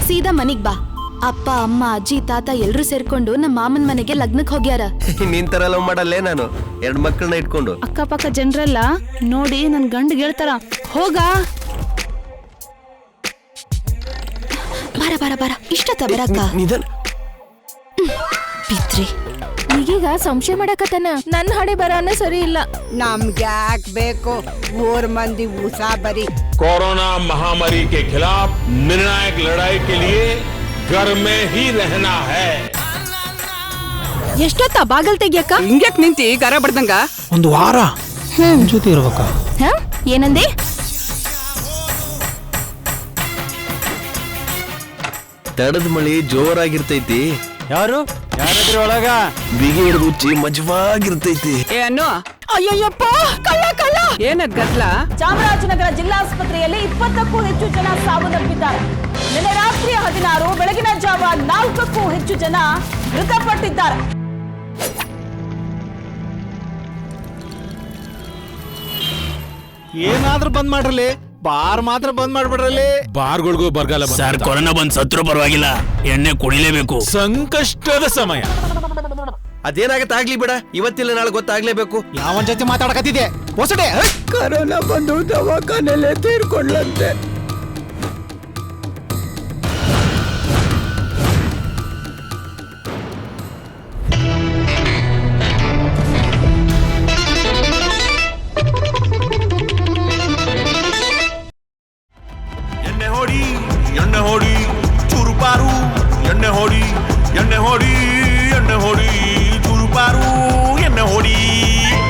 ಸೀದಾ ಮನಿಗ್ ಬಾ. ಅಪ್ಪ ಅಮ್ಮ ಅಜ್ಜಿ ತಾತ ಎಲ್ರು ಸೇರ್ಕೊಂಡು ನಮ್ಮ ಮಾಮನ್ ಮನೆಗೆ ಲಗ್ನಕ್ ಹೋಗ್ಯಾರ. ನಿನ್ ತರ ಲವ್ ಮಾಡಲ್ಲೇ ನಾನು 2 ಮಕ್ಕಳನ್ನ ಇಟ್ಕೊಂಡು. ಅಕ್ಕಪಕ್ಕ ಜನರೆಲ್ಲ ನೋಡಿ ನನ್ ಗಂಡ ಹೇಳ್ತಾರ ಹೋಗ. ಬಾರ ಬಾರ ಬಾರ ಇಷ್ಟತ್ತ ಬರಕ್ಕ ಬಿತ್ರಿ. ಈಗೀಗ ಸಂಶಯ ಮಾಡಕತ್ತನ ನನ್ನ ಹಣೆ ಬರಾನ ಸರಿ ಇಲ್ಲ. ನಮ್ಗೆ ಯಾಕೆ ಬೇಕು 3 ಮಂದಿ ಉಸಾ ಬರಿ. कोरोना महामारी के खिलाफ निर्णायक लड़ाई के लिए घर में ही रहना है. ಎಷ್ಟೊತ್ತ ಬಾಗಲ್ ತೆಗಿಯಕ್ಕ? ಹಿಂಗ್ಯಾಕ್ ನಿಂತಿ ಗರ ಬಡ್ದಂಗ? 1 ವಾರ ಜೊತೆ ಇರ್ಬೇಕ. ಏನಂದೆ? ತಡದ ಮಳಿ ಜೋರಾಗಿರ್ತೈತಿ. ಯಾರದ್ರಿ ಒಳಗ? ಬಿಗಿ ಹಿಡಿದು ಉಚ್ಚಿ ಮಜವಾಗಿರ್ತೈತಿ. ಏನು? ಅಯ್ಯಯ್ಯಪ್ಪ ಕಳ್ಳ ಕಳ್ಳ. ಏನದ್ ಗದ್ಲ? ಚಾಮರಾಜನಗರ ಜಿಲ್ಲಾಸ್ಪತ್ರೆಯಲ್ಲಿ 20ಕ್ಕೂ ಹೆಚ್ಚು ಜನ ಸಾವನ್ನಪ್ಪಿದ್ದಾರೆ. ನಿನ್ನೆ ರಾತ್ರಿ 16, ಬೆಳಗಿನ ಜಾವ 4ಕ್ಕೂ ಹೆಚ್ಚು ಜನ ಮೃತಪಟ್ಟಿದ್ದಾರೆ. ಏನಾದ್ರೂ ಬಂದ್ ಮಾಡ್ರಲಿ, ಬಾರ್ ಮಾತ್ರ ಬಂದ್ ಮಾಡ್ಬಿಡ್ರಲಿ. ಬಾರ್ಗಳಿಗೂ ಬರಗಾಲ ಸರ್, ಕೊರೋನಾ ಬಂದ್ ಸತ್ರು ಪರವಾಗಿಲ್ಲ, ಎಣ್ಣೆ ಕುಡಿಲೇಬೇಕು. ಸಂಕಷ್ಟದ ಸಮಯ. ಅದೇನಾಗತ್ತ ಆಗ್ಲಿ ಬಿಡ, ಇವತ್ತಿಲ್ಲ ನಾಳೆ ಗೊತ್ತಾಗ್ಲೇಬೇಕು. ಯಾವನ್ ಜೊತೆ ಮಾತಾಡಕತ್ತಿದೆ ಹೊಸಡೆ? ಕರೋನಾ ಬಂದು ದವಾಖಾನೆಲ್ಲೇ ತೀರ್ಕೊಂಡ್ಲಂತೆ.